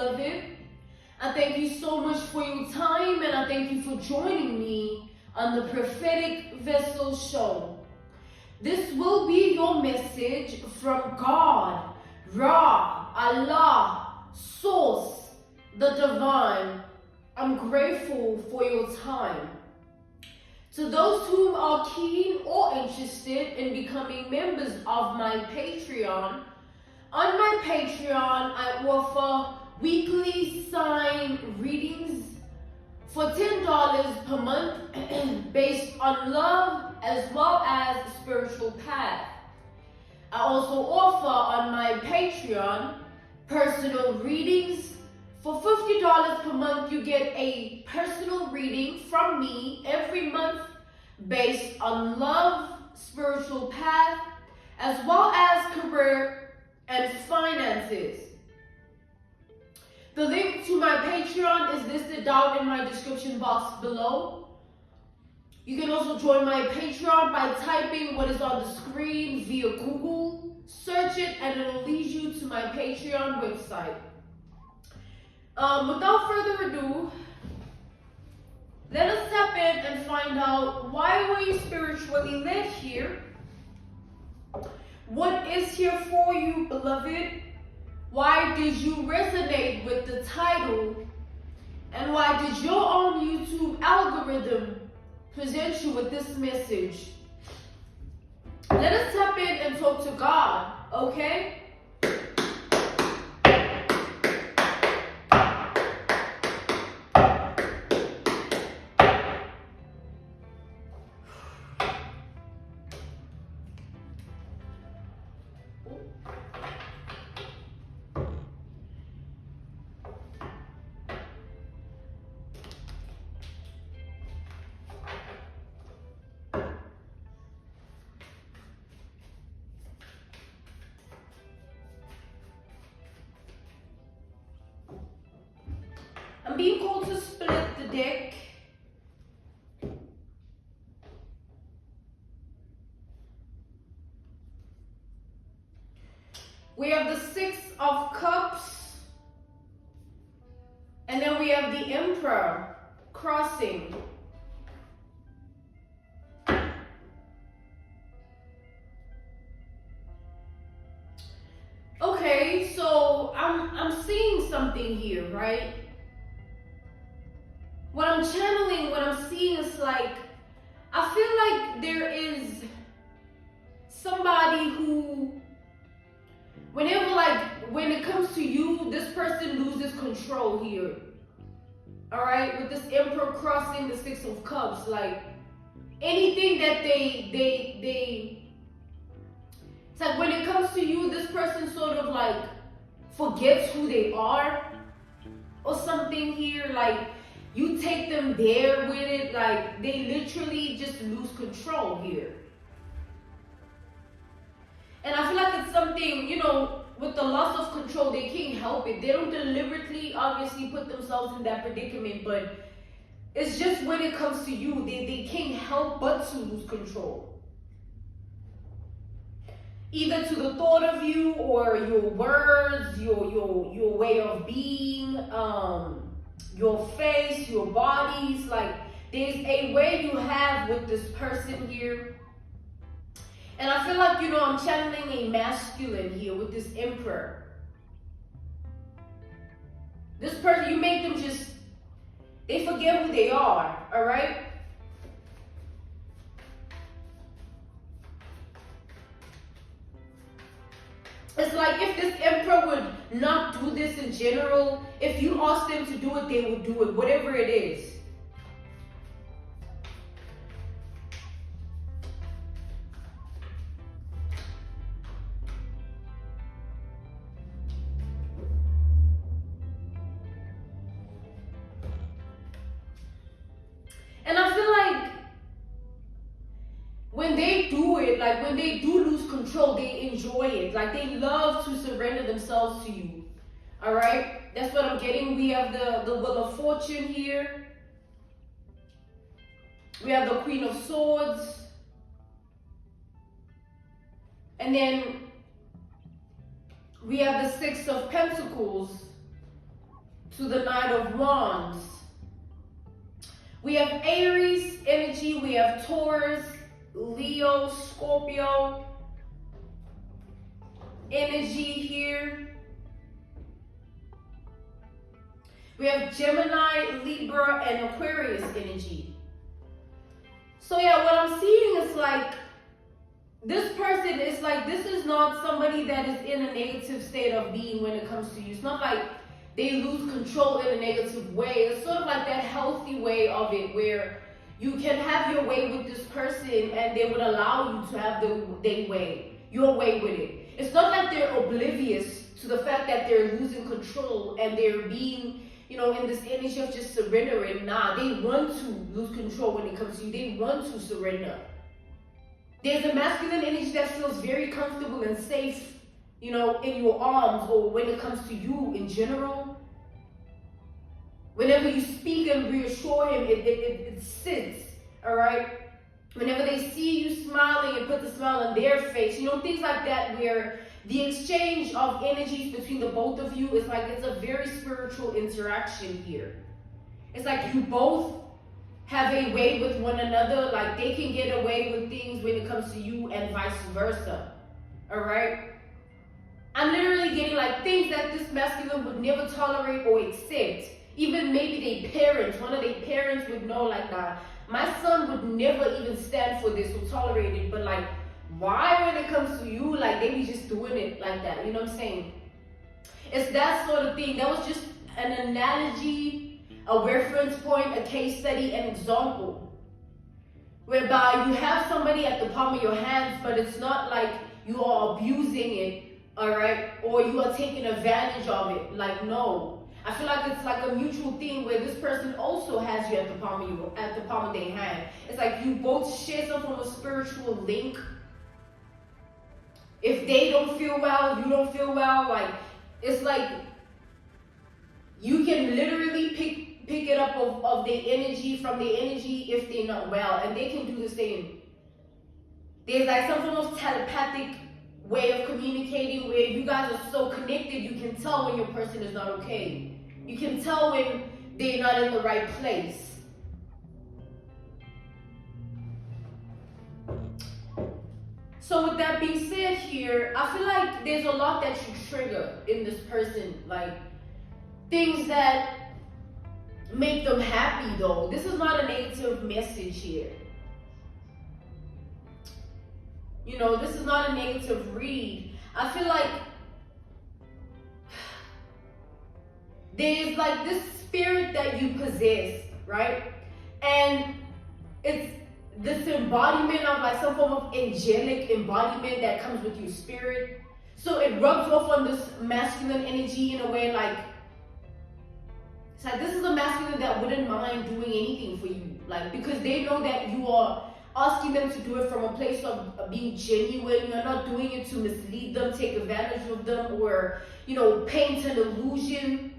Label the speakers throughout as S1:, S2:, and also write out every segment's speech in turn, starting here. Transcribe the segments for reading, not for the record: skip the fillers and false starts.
S1: beloved. I thank you so much for your time, and I thank you for joining me on the Prophetic Vessel Show. This will be your message from God, Ra, Allah, Source, the Divine. I'm grateful for your time. To those who are keen or interested in becoming members of my Patreon, on my Patreon I offer weekly sign readings for $10 per month based on love as well as spiritual path. I also offer on my Patreon personal readings. For $50 per month, you get a personal reading from me every month based on love, spiritual path, as well as career and finances. The link to my Patreon is listed down in my description box below. You can also join my Patreon by typing what is on the screen via Google. Search it and it will lead you to my Patreon website. Without further ado, let us tap in and find out, why were you spiritually led here? What is here for you, beloved? Why did you resonate with the title? And why did your own YouTube algorithm present you with this message? Let us tap in and talk to God, okay? I'm being called to split the deck. We have the Six of Cups, and then we have the Emperor crossing. Okay, so I'm seeing something here, right? What I'm channeling, what I'm seeing is like, I feel like there is somebody who, whenever, like, when it comes to you, this person loses control here. All right, with this Emperor crossing the Six of Cups, like anything that it's like when it comes to you, this person sort of like forgets who they are or something here. Like you take them there with it, like they literally just lose control here. And I feel like it's something, you know, with the loss of control, they can't help it. They don't deliberately, obviously, put themselves in that predicament, but it's just when it comes to you, they can't help but to lose control. Either to the thought of you or your words, your way of being, your face, your bodies. Like there's a way you have with this person here. And I feel like, you know, I'm channeling a masculine here with this Emperor. This person, you make them just, they forget who they are, all right? It's like if this Emperor would not do this in general, if you ask them to do it, they would do it, whatever it is. And I feel like when they do it, like when they do lose control, they enjoy it. Like they love to surrender themselves to you. All right? That's what I'm getting. We have the Wheel of Fortune here. We have the Queen of Swords. And then we have the Six of Pentacles. to the Knight of Wands. We have Aries energy, we have Taurus, Leo, Scorpio energy here. We have Gemini, Libra, and Aquarius energy. So yeah, what I'm seeing is like, this person is like, this is not somebody that is in a negative state of being when it comes to you. It's not like they lose control in a negative way. It's sort of like that healthy way of it where you can have your way with this person and they would allow you to have your way with it. It's not like they're oblivious to the fact that they're losing control and they're being, you know, in this energy of just surrendering. Nah, they want to lose control when it comes to you. They want to surrender. There's a masculine energy that feels very comfortable and safe, you know, in your arms, or when it comes to you in general. Whenever you speak and reassure him, it sits, all right? Whenever they see you smiling, it puts a smile on their face. You know, things like that where the exchange of energies between the both of you is like, it's a very spiritual interaction here. It's like you both have a way with one another, like they can get away with things when it comes to you and vice versa, all right? I'm literally getting like things that this masculine would never tolerate or accept. Even maybe their parents, one of their parents would know like, nah, my son would never even stand for this or tolerate it, but like, why when it comes to you, like they be just doing it like that, you know what I'm saying? It's that sort of thing. That was just an analogy, a reference point, a case study, an example, whereby you have somebody at the palm of your hands, but it's not like you are abusing it, all right, or you are taking advantage of it. Like, no. I feel like it's like a mutual thing where this person also has you at the palm of their hand. It's like you both share some form of spiritual link. If they don't feel well, you don't feel well. Like, it's like you can literally pick it up of their energy, from their energy if they're not well, and they can do the same. There's like some form of telepathic way of communicating where you guys are so connected, you can tell when your person is not okay. You can tell when they're not in the right place. So with that being said here, I feel like there's a lot that you trigger in this person, like things that make them happy though. This is not a negative message here. You know, this is not a negative read. I feel like there's like this spirit that you possess, right? And it's this embodiment of like some form of angelic embodiment that comes with your spirit. So it rubs off on this masculine energy in a way like, it's like this is a masculine that wouldn't mind doing anything for you. Like, because they know that you are asking them to do it from a place of being genuine. You're not doing it to mislead them, take advantage of them, or, you know, paint an illusion.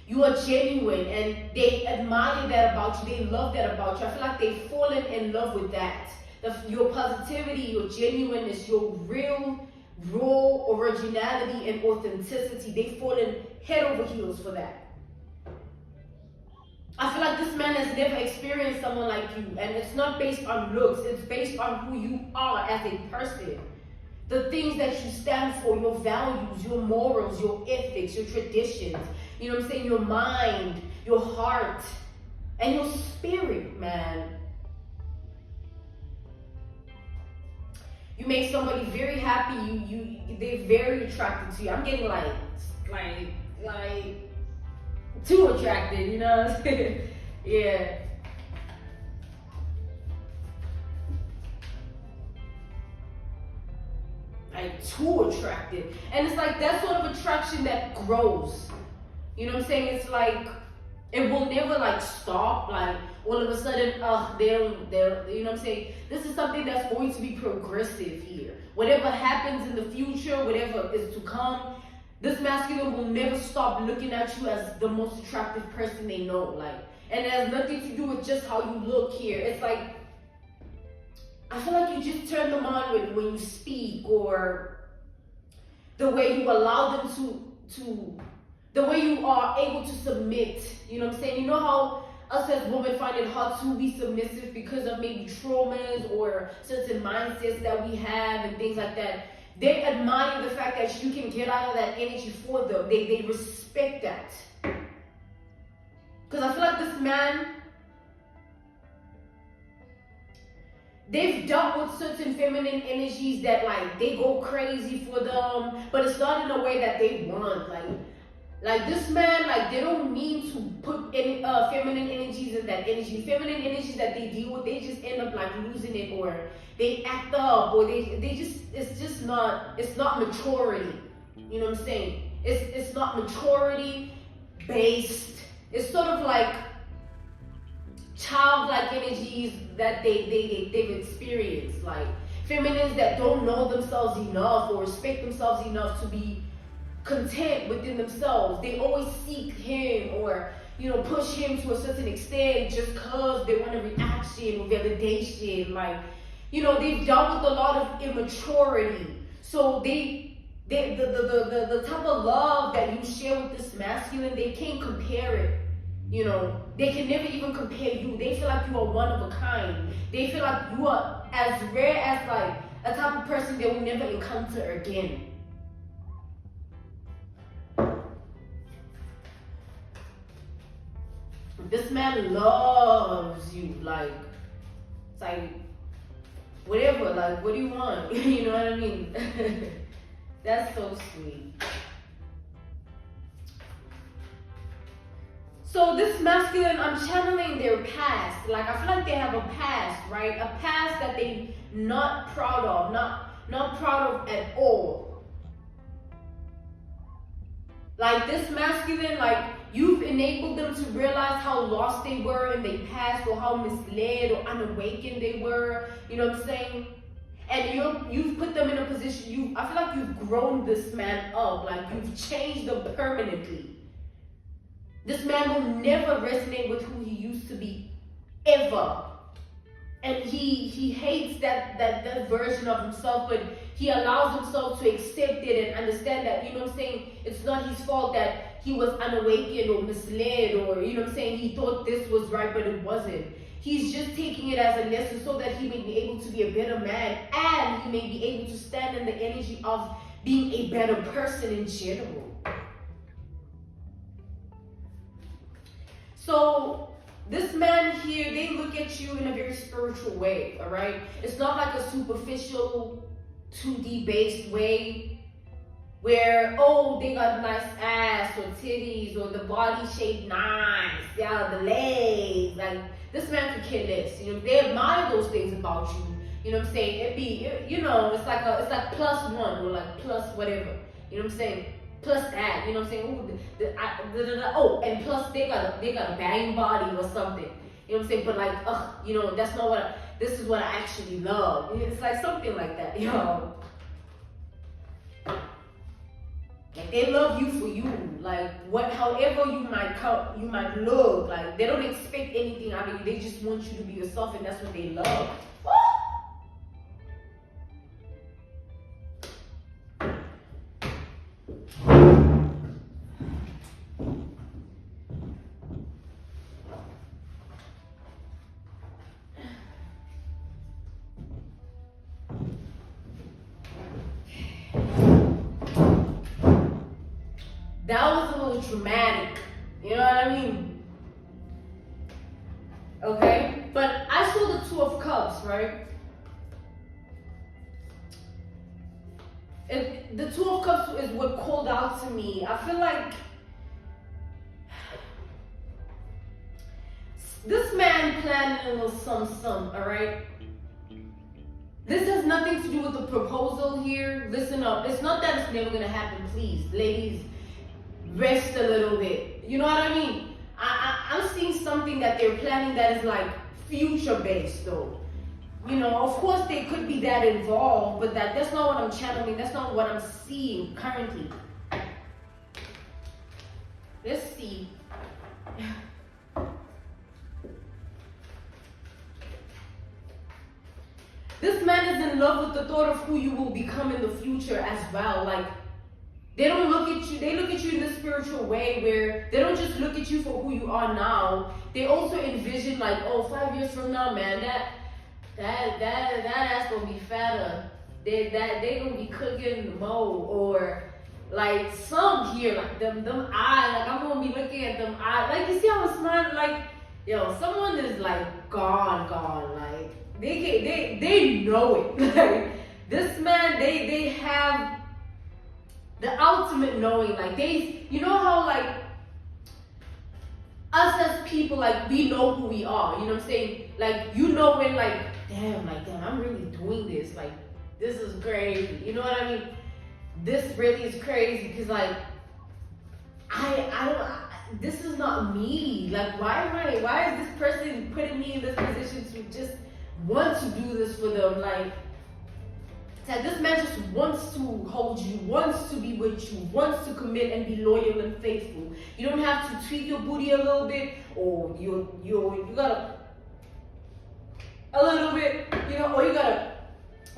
S1: You are genuine, and they admire that about you. They love that about you. I feel like they've fallen in love with that. Your positivity, your genuineness, your real, raw originality and authenticity. They've fallen head over heels for that. I feel like this man has never experienced someone like you, and it's not based on looks. It's based on who you are as a person. The things that you stand for, your values, your morals, your ethics, your traditions, you know what I'm saying, your mind, your heart, and your spirit, man. You make somebody very happy, they're very attracted to you. I'm getting like too attracted, you know what I'm saying? Yeah. Like too attractive. And it's like that sort of attraction that grows. You know what I'm saying? It's like it will never like stop, like all of a sudden, they're you know what I'm saying? This is something that's going to be progressive here. Whatever happens in the future, whatever is to come, this masculine will never stop looking at you as the most attractive person they know. Like, and it has nothing to do with just how you look here. It's like, I feel like you just turn them on when you speak, or the way you allow them to the way you are able to submit. You know what I'm saying? You know how us as women find it hard to be submissive because of maybe traumas or certain mindsets that we have and things like that. They admire the fact that you can get out of that energy for them. They respect that. Because I feel like this man, they've dealt with certain feminine energies that like they go crazy for them, but it's not in a way that they want. Like this man, like they don't mean to put any feminine energies in that energy. Feminine energies that they deal with, they just end up like losing it, or they act up, or they just it's not maturity. You know what I'm saying? It's not maturity based. It's sort of like childlike energies that they've experienced, like feminines that don't know themselves enough or respect themselves enough to be content within themselves. They always seek him or, you know, push him to a certain extent just because they want a reaction or validation. Like, you know, they've dealt with a lot of immaturity. So the type of love that you share with this masculine, they can't compare it. You know, they can never even compare you. They feel like you are one of a kind. They feel like you are as rare as like a type of person they will never encounter again. This man loves you, like, it's like, whatever, like, what do you want? You know what I mean? That's so sweet. So this masculine, I'm channeling their past. Like, I feel like they have a past, right? A past that they're not proud of, not proud of at all. Like, this masculine, like, you've enabled them to realize how lost they were in their past, or how misled or unawakened they were. You know what I'm saying? And you've put them in a position, I feel like you've grown this man up. Like, you've changed them permanently. This man will never resonate with who he used to be, ever. And he hates that version of himself, but he allows himself to accept it and understand that, you know what I'm saying, it's not his fault that he was unawakened or misled, or, you know what I'm saying, he thought this was right, but it wasn't. He's just taking it as a lesson so that he may be able to be a better man, and he may be able to stand in the energy of being a better person in general. So this man here, they look at you in a very spiritual way, all right? It's not like a superficial 2D based way where, oh, they got nice ass or titties or the body shape nice, yeah, the legs. Like, this man could care less. You know, they admire those things about you. You know what I'm saying? It'd be, you know, it's like +1 or like plus whatever. You know what I'm saying? Plus that, you know what I'm saying? Ooh, oh, and plus they got a bang body or something. You know what I'm saying? But like, you know, that's not what this is what I actually love. It's like something like that, you know. Like, they love you for you. Like, however you might look. Like, they don't expect anything out of you. They just want you to be yourself, and that's what they love. That was a little traumatic, you know what I mean? Okay, but I saw the 2 of Cups, right? The 2 of Cups is what called out to me. I feel like this man planned a little some, all right? This has nothing to do with the proposal here. Listen up. It's not that it's never gonna happen, please, ladies. Rest a little bit. You know what I mean? I'm seeing something that they're planning that is like future based though. You know, of course there could be that involved, but that's not what I'm channeling. That's not what I'm seeing currently. Let's see. This man is in love with the thought of who you will become in the future as well. Like, They don't look at you, they look at you in the spiritual way where they don't just look at you for who you are now. They also envision like, oh, 5 years from now, man, that ass gonna be fatter. They gonna be cooking more, or like some here, like them eyes, like I'm gonna be looking at them eyes. Like you see how I'm smiling, like, yo, someone is like gone, like they know it. Like this man, they have the ultimate knowing. Like you know how like us as people, like we know who we are. You know what I'm saying? Like you know when damn, I'm really doing this. Like this is crazy. You know what I mean? This really is crazy because like this is not me. Like why is this person putting me in this position to just want to do this for them? Like this man just wants to hold you, wants to be with you, wants to commit and be loyal and faithful. You don't have to tweak your booty a little bit, or you gotta a little bit, you know, or you gotta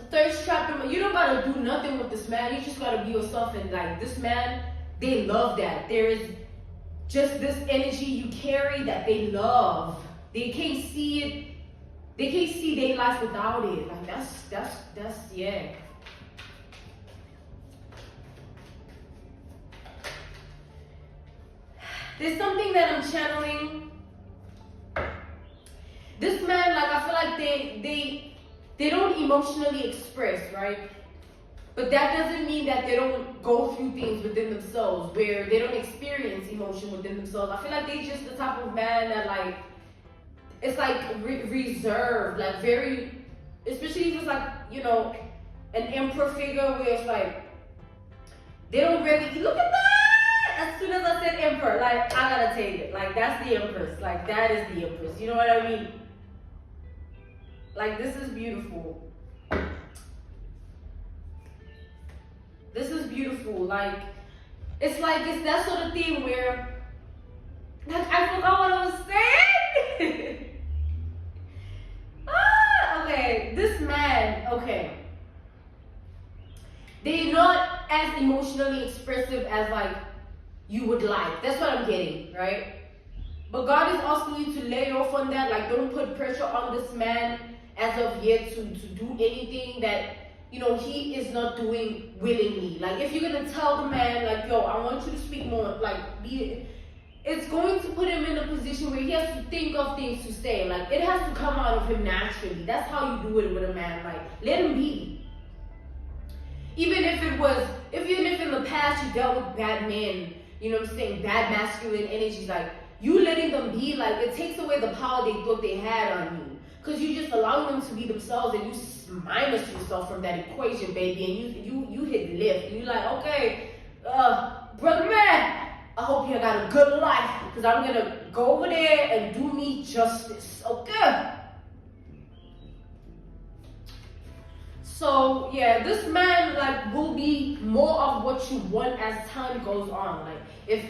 S1: thirst trap him. You don't gotta do nothing with this man. You just gotta be yourself. And like this man, they love that. There is just this energy you carry that they love. They can't see it. They can't see their life without it. Like that's yeah. There's something that I'm channeling. This man, like I feel like they don't emotionally express, right? But that doesn't mean that they don't go through things within themselves where they don't experience emotion within themselves. I feel like they just the type of man that like, it's like reserved, like very, especially if it's like, you know, an emperor figure where it's like, they don't really, look at that! As soon as I said emperor, like, I gotta take it. Like, that's the empress. Like, that is the empress. You know what I mean? Like, this is beautiful. This is beautiful. Like, it's that sort of thing where, like, I forgot what I was saying. Okay, this man, okay. They're not as emotionally expressive as, like, you would like. That's what I'm getting, right? But God is asking you to lay off on that. Like, don't put pressure on this man as of yet to do anything that, you know, he is not doing willingly. Like, if you're going to tell the man, like, yo, I want you to speak more, like, it's going to put him in a position where he has to think of things to say. Like, it has to come out of him naturally. That's how you do it with a man. Like, let him be. Even if in the past you dealt with bad men, you know what I'm saying, bad masculine energies, like, you letting them be, like, it takes away the power they thought they had on you. Because you just allow them to be themselves, and you minus yourself from that equation, baby, and you hit lift, and you're like, okay, brother man, I hope you got a good life, because I'm going to go over there and do me justice, okay? So, yeah, this man, like, will be more of what you want as time goes on. Like, if,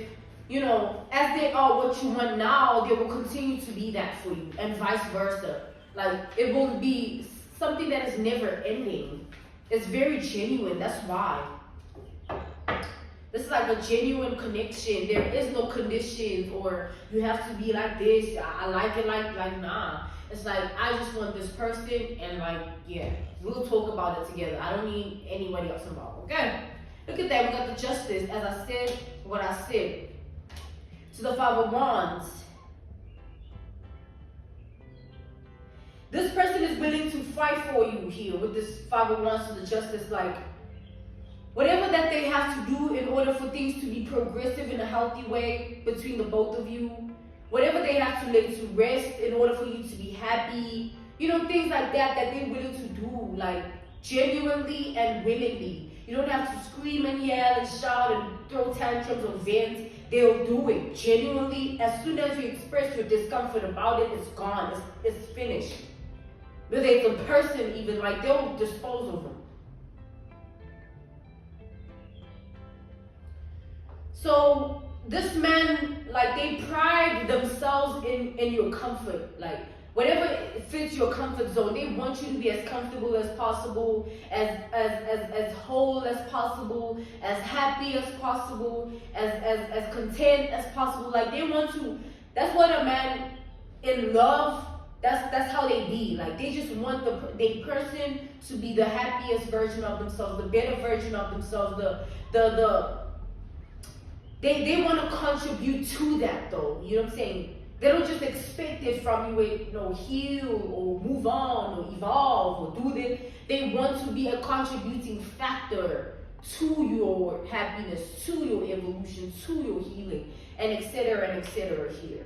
S1: you know, as they are what you want now, they will continue to be that for you, and vice versa. Like, it will be something that is never ending. It's very genuine, that's why. This is like a genuine connection. There is no conditions, or you have to be like this. I like it like nah. It's like, I just want this person, and like, yeah, we'll talk about it together. I don't need anybody else involved, okay? Look at that, we got the justice. As I said, what I said. To the Five of Wands. This person is willing to fight for you here with this Five of Wands to the justice. Like, whatever that they have to do in order for things to be progressive in a healthy way between the both of you, whatever they have to lay to rest in order for you to be happy, you know, things like that they're willing to do, like, genuinely and willingly. You don't have to scream and yell and shout and throw tantrums or vent. They'll do it genuinely. As soon as you express your discomfort about it, it's gone. It's finished. Whether it's a person even, like, they'll dispose of them. So this man, like, they pride themselves in your comfort. Like, whatever fits your comfort zone. They want you to be as comfortable as possible, as whole as possible, as happy as possible, as content as possible. Like they want to. That's what a man in love. That's how they be. Like they just want the person to be the happiest version of themselves, the better version of themselves. They want to contribute to that though. You know what I'm saying? They don't just expect it from you, heal or move on or evolve or do this. They want to be a contributing factor to your happiness, to your evolution, to your healing, and etc. here.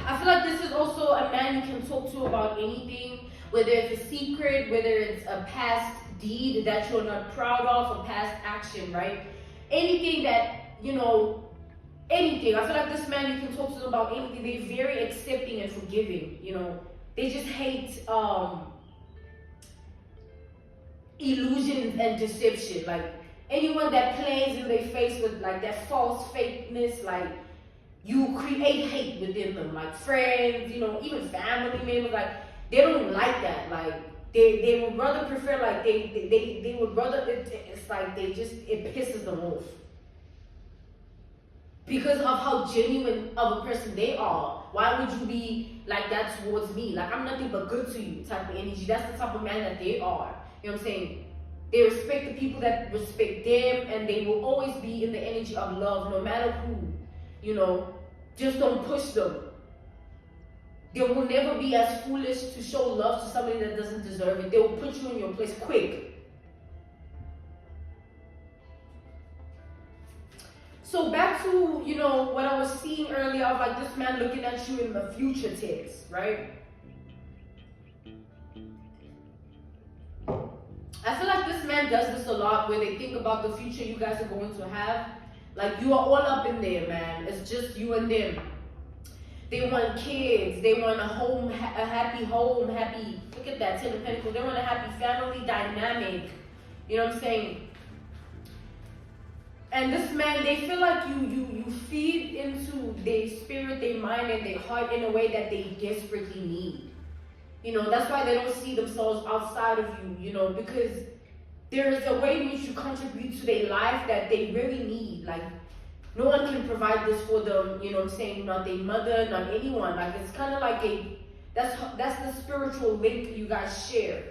S1: I feel like this is also a man you can talk to about anything, whether it's a secret, whether it's a past deed that you're not proud of, a past action, right? Anything that, anything. I feel like this man, you can talk to them about anything. They're very accepting and forgiving, They just hate illusions and deception. Like anyone that plays in their face with like that false fakeness, like you create hate within them, like friends, even family members, like they don't like that. Like they would rather prefer, like they would rather, it's like it pisses them off. Because of how genuine of a person they are. Why would you be like that towards me? Like I'm nothing but good to you type of energy. That's the type of man that they are. You know what I'm saying? They respect the people that respect them, and they will always be in the energy of love no matter who. Just don't push them. They will never be as foolish to show love to somebody that doesn't deserve it. They will put you in your place quick. So back to, what I was seeing earlier of like this man looking at you in the future THiS, right? I feel like this man does this a lot where they think about the future you guys are going to have. Like you are all up in there, man. It's just you and them. They want kids. They want a home, a happy home, happy. Look at that, 10 of Pentacles. They want a happy family dynamic. You know what I'm saying? And this man, they feel like you feed into their spirit, their mind, and their heart in a way that they desperately need. That's why they don't see themselves outside of you. Because there is a way in which you contribute to their life that they really need. Like, no one can provide this for them, what I'm saying? Not their mother, not anyone. Like, it's kind of like that's the spiritual link you guys share.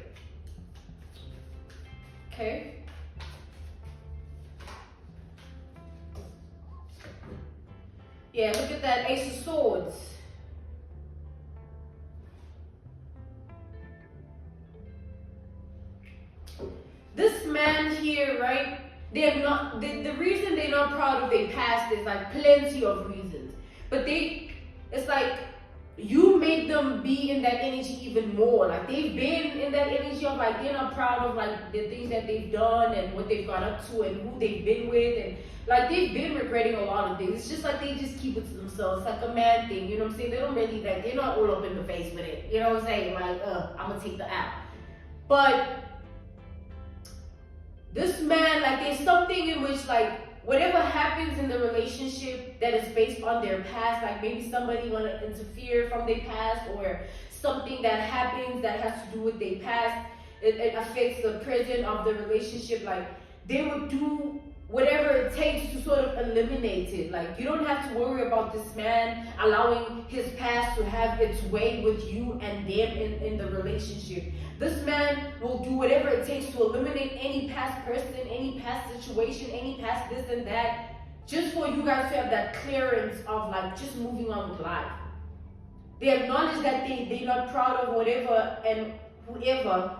S1: Okay? Yeah, look at that Ace of Swords. This man here, right? They're not, the reason they're not proud of their past is like plenty of reasons. But it's like you made them be in that energy even more. Like they've been in that energy of like they're not proud of like the things that they've done and what they've got up to and who they've been with, and like they've been regretting a lot of things. It's just like they just keep it to themselves. It's like a man thing, you know what I'm saying? They don't really like, they're not all up in the face with it. You know what I'm saying? Like, I'm gonna take the out. But this man, like there's something in which like whatever happens in the relationship that is based on their past, like maybe somebody want to interfere from their past, or something that happens that has to do with their past, it affects the present of the relationship. Like they would do whatever it takes to sort of eliminate it. Like you don't have to worry about this man allowing his past to have its way with you and them in the relationship. This man will do whatever it takes to eliminate any past person, any past situation, any past this and that, just for you guys to have that clearance of like just moving on with life. They acknowledge that they're not proud of whatever and whoever,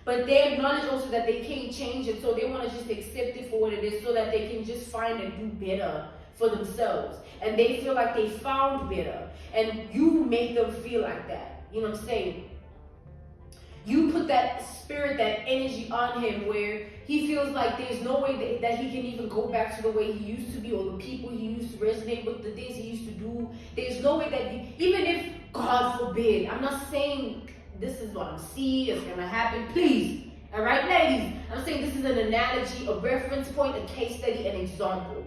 S1: but they acknowledge also that they can't change it, so they want to just accept it for what it is so that they can just find and do better for themselves. And they feel like they found better, and you make them feel like that. You know what I'm saying? You put that spirit, that energy on him where he feels like there's no way that he can even go back to the way he used to be, or the people he used to resonate with, the things he used to do. There's no way that even if, God forbid, I'm not saying this is what I'm seeing, it's going to happen, please. All right, ladies? I'm saying this is an analogy, a reference point, a case study, an example.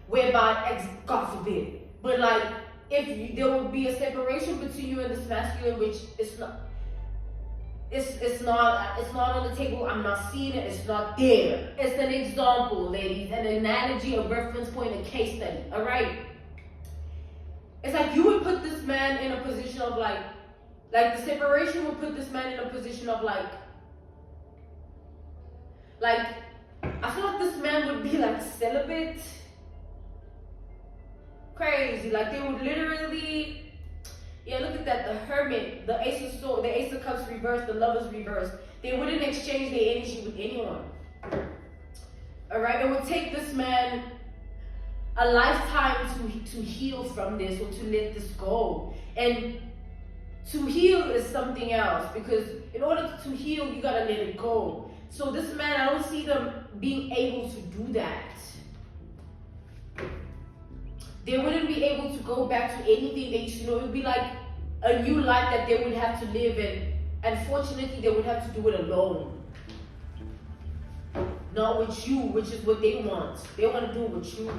S1: whereby, God forbid, but like, if there will be a separation between you and this masculine, which it's not on the table. I'm not seeing it. It's not there. It's an example, ladies, an analogy, a reference point, a case study. All right. It's like you would put this man in a position of like the separation would put this man in a position of like I feel like this man would be like celibate. Crazy. Like they would literally, yeah, look at that. The hermit, the ace of swords, the ace of cups reversed, the lovers reversed. They wouldn't exchange their energy with anyone. All right. It would take this man a lifetime to heal from this or to let this go. And to heal is something else, because in order to heal, you gotta let it go. So this man, I don't see them being able to do that. They wouldn't be able to go back to anything they used to know. It would be like a new life that they would have to live in. Unfortunately, they would have to do it alone. Not with you, which is what they want. They want to do it with you.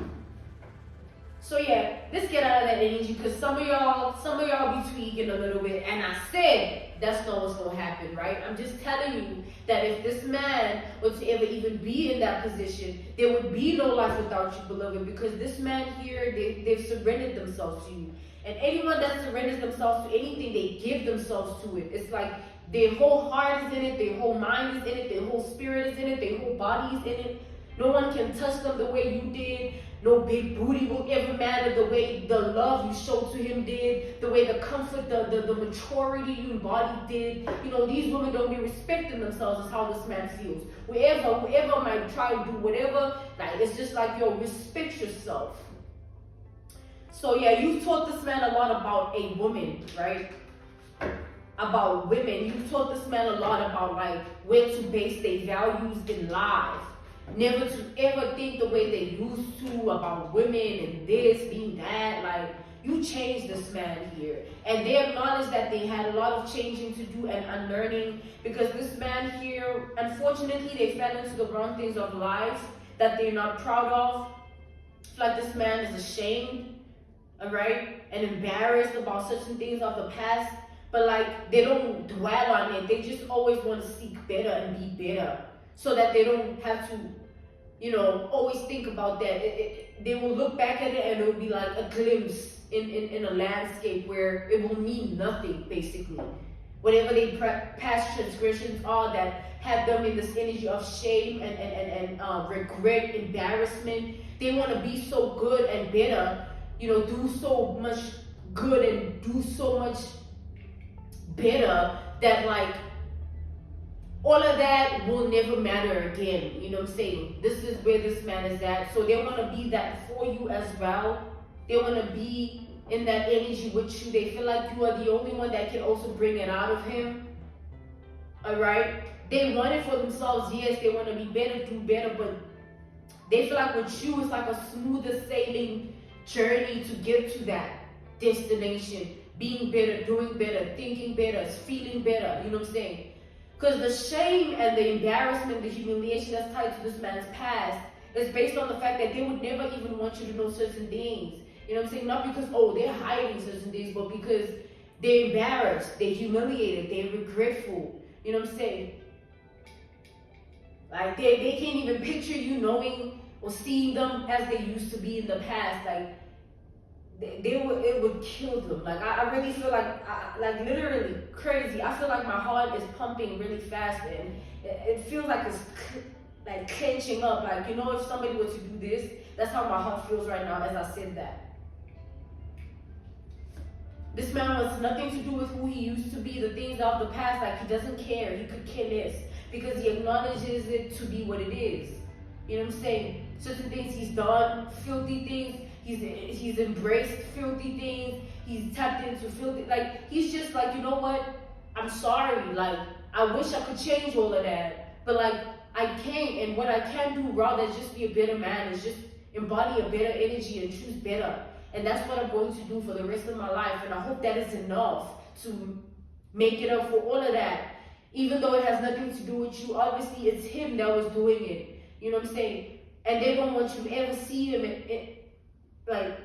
S1: So yeah, let's get out of that energy, because some of y'all be tweaking a little bit, and I said that's not what's gonna happen, right? I'm just telling you that if this man were to ever even be in that position, there would be no life without you, beloved, because this man here, they've surrendered themselves to you. And anyone that surrenders themselves to anything, they give themselves to it. It's like their whole heart is in it, their whole mind is in it, their whole spirit is in it, their whole body is in it. No one can touch them the way you did. No big booty will ever matter the way the love you showed to him did, the way the comfort, the maturity you embodied did. You know, these women don't be respecting themselves is how this man feels. Whoever might try to do whatever, like it's just like, yo, respect yourself. So yeah, you've taught this man a lot about a woman, right? About women. You've taught this man a lot about like where to base their values in life. Never to ever think the way they used to about women and this, being that. Like, you changed this man here. And they acknowledge that they had a lot of changing to do and unlearning, because this man here, unfortunately, they fell into the wrong things of life that they're not proud of. It's like this man is ashamed, all right, and embarrassed about certain things of the past. But like, they don't dwell on it. They just always want to seek better and be better, so that they don't have to, you know, always think about that. They will look back at it and it will be like a glimpse in a landscape where it will mean nothing, basically. Whatever their past transgressions are that have them in this energy of shame and regret, embarrassment, they want to be so good and better, you know, do so much good and do so much better that like, all of that will never matter again. You know what I'm saying? This is where this man is at. So they want to be that for you as well. They want to be in that energy with you. They feel like you are the only one that can also bring it out of him. All right? They want it for themselves. Yes, they want to be better, do better. But they feel like with you, it's like a smoother sailing journey to get to that destination. Being better, doing better, thinking better, feeling better. You know what I'm saying? Because the shame and the embarrassment, the humiliation that's tied to this man's past is based on the fact that they would never even want you to know certain things. You know what I'm saying? Not because, oh, they're hiding certain things, but because they're embarrassed, they're humiliated, they're regretful. You know what I'm saying? Like, they can't even picture you knowing or seeing them as they used to be in the past. Like, it would kill them. Like, I really feel like, literally crazy. I feel like my heart is pumping really fast, and it feels like it's like clenching up. Like, you know, if somebody were to do this, that's how my heart feels right now as I said that. This man wants nothing to do with who he used to be, the things of the past. Like, he doesn't care. He could care less, because he acknowledges it to be what it is. You know what I'm saying? Certain things he's done, filthy things. He's embraced filthy things. He's tapped into filthy, like, he's just like, you know what? I'm sorry. Like, I wish I could change all of that, but like, I can't. And what I can do, rather, is just be a better man, is just embody a better energy and choose better. And that's what I'm going to do for the rest of my life. And I hope that is enough to make it up for all of that. Even though it has nothing to do with you, obviously it's him that was doing it. You know what I'm saying? And they don't want you to ever see him like,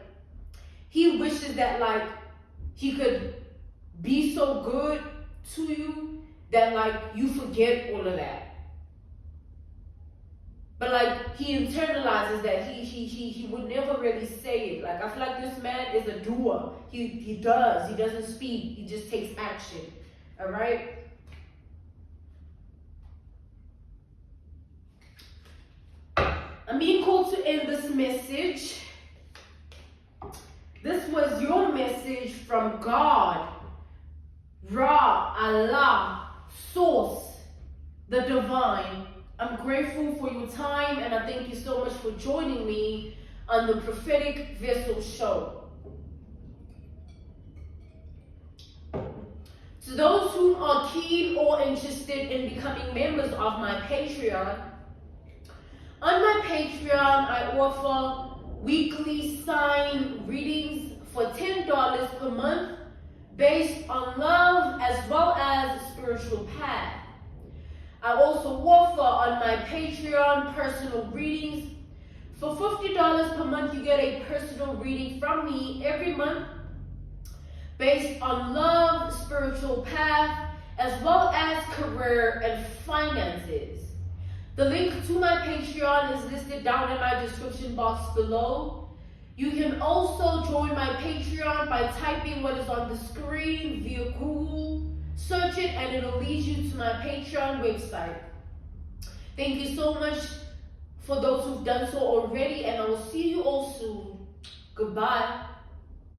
S1: he wishes that, like, he could be so good to you that, like, you forget all of that. But, like, he internalizes that. He would never really say it. Like, I feel like this man is a doer. He doesn't speak. He just takes action. All right? I'm being called to end this message. This was your message from God, Ra, Allah, Source, the Divine. I'm grateful for your time, and I thank you so much for joining me on the Prophetic Vessel Show. To those who are keen or interested in becoming members of my Patreon, on my Patreon I offer weekly sign readings for $10 per month based on love as well as spiritual path. I also offer on my Patreon personal readings. For $50 per month, you get a personal reading from me every month based on love, spiritual path, as well as career and finances. The link to my Patreon is listed down in my description box below. You can also join my Patreon by typing what is on the screen via Google. Search it and it'll lead you to my Patreon website. Thank you so much for those who've done so already, and I will see you all soon. Goodbye.